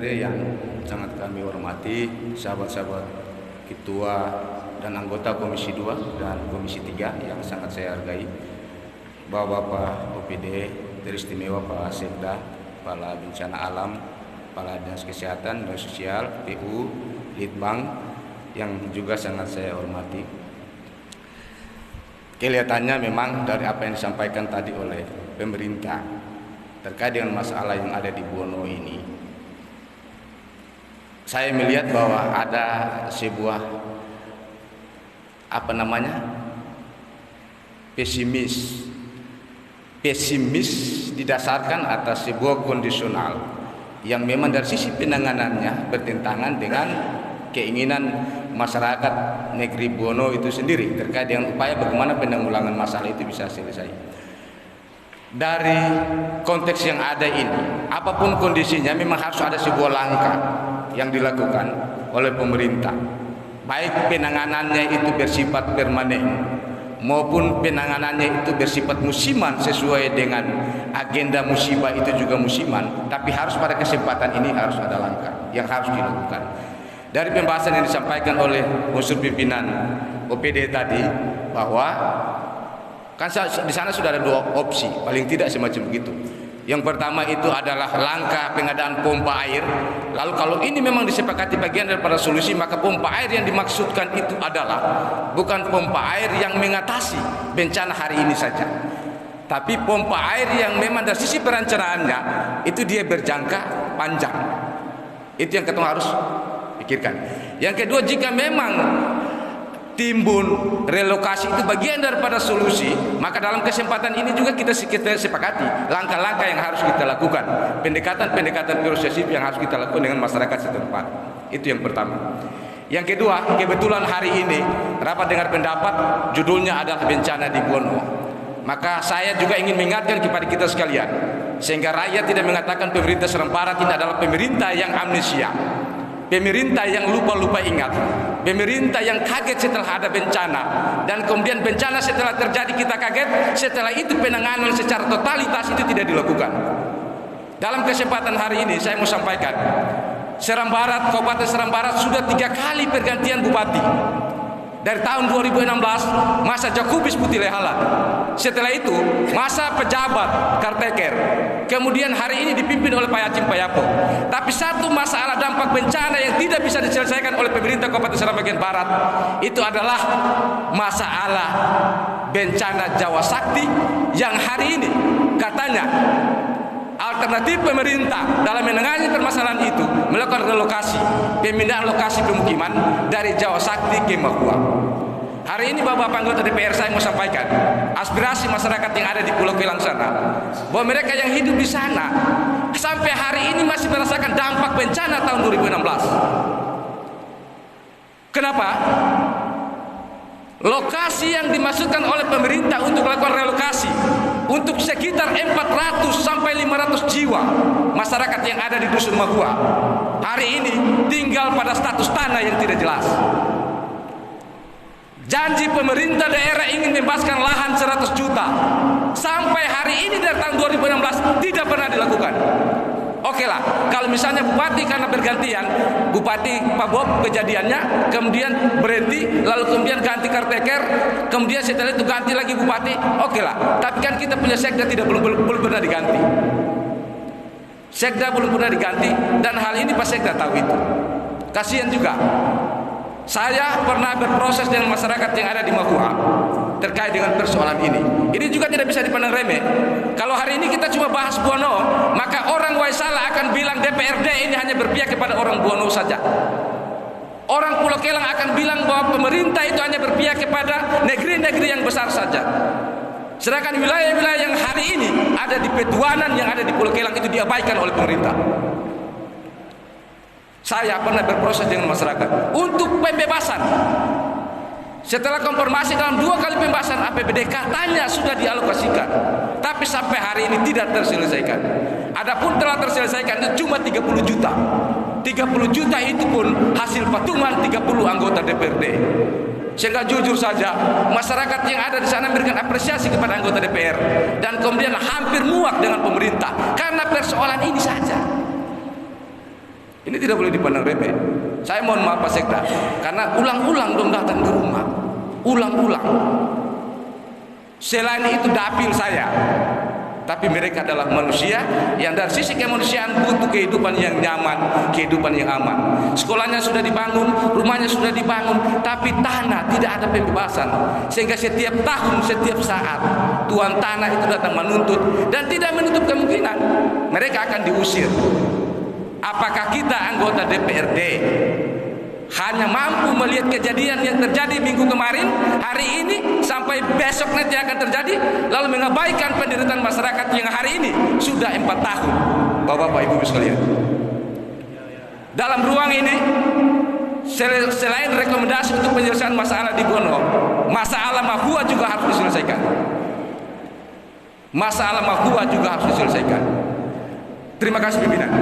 DPRD yang sangat kami hormati, sahabat-sahabat ketua dan anggota Komisi 2 dan Komisi 3 yang sangat saya hargai, Bapak-bapak OPD, teristimewa Pak Sekda, Kepala Bencana Alam, Kepala Dinas Kesehatan dan Sosial, PU, Litbang, yang juga sangat saya hormati. Kelihatannya memang dari apa yang disampaikan tadi oleh pemerintah terkait dengan masalah yang ada di Buono ini, saya melihat bahwa ada sebuah pesimis didasarkan atas sebuah kondisional yang memang dari sisi penanganannya bertentangan dengan keinginan masyarakat negeri Buono itu sendiri terkait dengan upaya bagaimana penanggulangan masalah itu bisa selesai. Dari konteks yang ada ini, apapun kondisinya memang harus ada sebuah langkah yang dilakukan oleh pemerintah, baik penanganannya itu bersifat permanen maupun penanganannya itu bersifat musiman sesuai dengan agenda musibah itu juga musiman, tapi harus pada kesempatan ini harus ada langkah yang harus dilakukan. Dari pembahasan yang disampaikan oleh unsur pimpinan OPD tadi, bahwa kan di sana sudah ada dua opsi, paling tidak semacam begitu. Yang pertama itu adalah langkah pengadaan pompa air. Lalu kalau ini memang disepakati bagian daripada solusi, maka pompa air yang dimaksudkan itu adalah bukan pompa air yang mengatasi bencana hari ini saja, tapi pompa air yang memang dari sisi perencanaannya itu dia berjangka panjang. Itu yang kita harus pikirkan. Yang kedua, jika memang timbun relokasi itu bagian daripada solusi, maka dalam kesempatan ini juga kita sepakati langkah-langkah yang harus kita lakukan, pendekatan persuasif yang harus kita lakukan dengan masyarakat setempat. Itu yang pertama. Yang kedua, kebetulan hari ini rapat dengar pendapat judulnya adalah bencana di Buono. Maka saya juga ingin mengingatkan kepada kita sekalian, sehingga rakyat tidak mengatakan pemerintah Seram Barat ini adalah pemerintah yang amnesia, pemerintah yang lupa-lupa ingat, pemerintah yang kaget setelah ada bencana, dan kemudian bencana setelah terjadi kita kaget, setelah itu penanganan secara totalitas itu tidak dilakukan. Dalam kesempatan hari ini saya mau sampaikan, Seram Barat, Kabupaten Seram Barat sudah 3 kali pergantian bupati. Dari tahun 2016 masa Jakubis Putih Lehala, setelah itu masa pejabat Karteker, kemudian hari ini dipimpin oleh Pak Yacim Payapo. Tapi satu masalah dampak bencana yang tidak bisa diselesaikan oleh pemerintah Kabupaten Seram bagian Barat itu adalah masalah bencana Jawa Sakti, yang hari ini katanya alternatif pemerintah dalam menangani permasalahan itu melakukan relokasi, pemindahan lokasi pemukiman dari Jawa Sakti ke Mahua. Hari ini Bapak anggota DPR, saya mau sampaikan aspirasi masyarakat yang ada di Pulau Kelang sana, bahwa mereka yang hidup di sana sampai hari ini masih merasakan dampak bencana tahun 2016. Kenapa? Lokasi yang dimasukkan oleh pemerintah untuk melakukan relokasi untuk sekitar 400 sampai 500 jiwa masyarakat yang ada di Dusun Mahua hari ini tinggal pada status tanah yang tidak jelas. Janji pemerintah daerah ingin membebaskan lahan 100 juta sampai hari ini dari tahun 2016 tidak pernah dilakukan. Oke lah, kalau misalnya bupati karena bergantian, bupati Pak Bob kejadiannya, kemudian berhenti, lalu kemudian ganti Karteker, kemudian setelah itu ganti lagi bupati, oke lah. Tapi kan kita punya sekda belum pernah diganti. Sekda belum pernah diganti, dan hal ini Pak Sekda tahu itu. Kasihan juga. Saya pernah berproses dengan masyarakat yang ada di Mahua terkait dengan persoalan ini. Ini juga tidak bisa dipandang remeh. Kalau hari ini kita cuma bahas Buono, maka orang Waisala akan bilang DPRD ini hanya berpihak kepada orang Buono saja. Orang Pulau Kelang akan bilang bahwa pemerintah itu hanya berpihak kepada negeri-negeri yang besar saja. Sedangkan wilayah-wilayah yang hari ini ada di Petuanan, yang ada di Pulau Kelang itu diabaikan oleh pemerintah. Saya pernah berproses dengan masyarakat untuk pembebasan. Setelah konfirmasi dalam 2 kali pembahasan APBD katanya sudah dialokasikan, tapi sampai hari ini tidak terselesaikan. Adapun telah terselesaikan itu cuma 30 juta. 30 juta itu pun hasil patungan 30 anggota DPRD. Sehingga jujur saja masyarakat yang ada di sana memberikan apresiasi kepada anggota DPR, dan kemudian hampir muak dengan pemerintah karena persoalan ini saja. Ini tidak boleh dipandang remeh. Saya mohon maaf Pak Sekda, karena ulang-ulang dong datang ke rumah, ulang-ulang. Selain itu dapil saya, tapi mereka adalah manusia yang dari sisi kemanusiaan butuh kehidupan yang nyaman, kehidupan yang aman. Sekolahnya sudah dibangun, rumahnya sudah dibangun, tapi tanah tidak ada pembebasan. Sehingga setiap tahun, setiap saat tuan tanah itu datang menuntut, dan tidak menutup kemungkinan mereka akan diusir. Apakah kita anggota DPRD hanya mampu melihat kejadian yang terjadi minggu kemarin, hari ini, sampai besok nanti akan terjadi, lalu mengabaikan penderitaan masyarakat yang hari ini sudah 4 tahun? Bapak-bapak, ibu-ibu sekalian, dalam ruang ini selain rekomendasi untuk penyelesaian masalah di Bono, masalah Mahua juga harus diselesaikan. Masalah Mahua juga harus diselesaikan. Terima kasih pimpinan.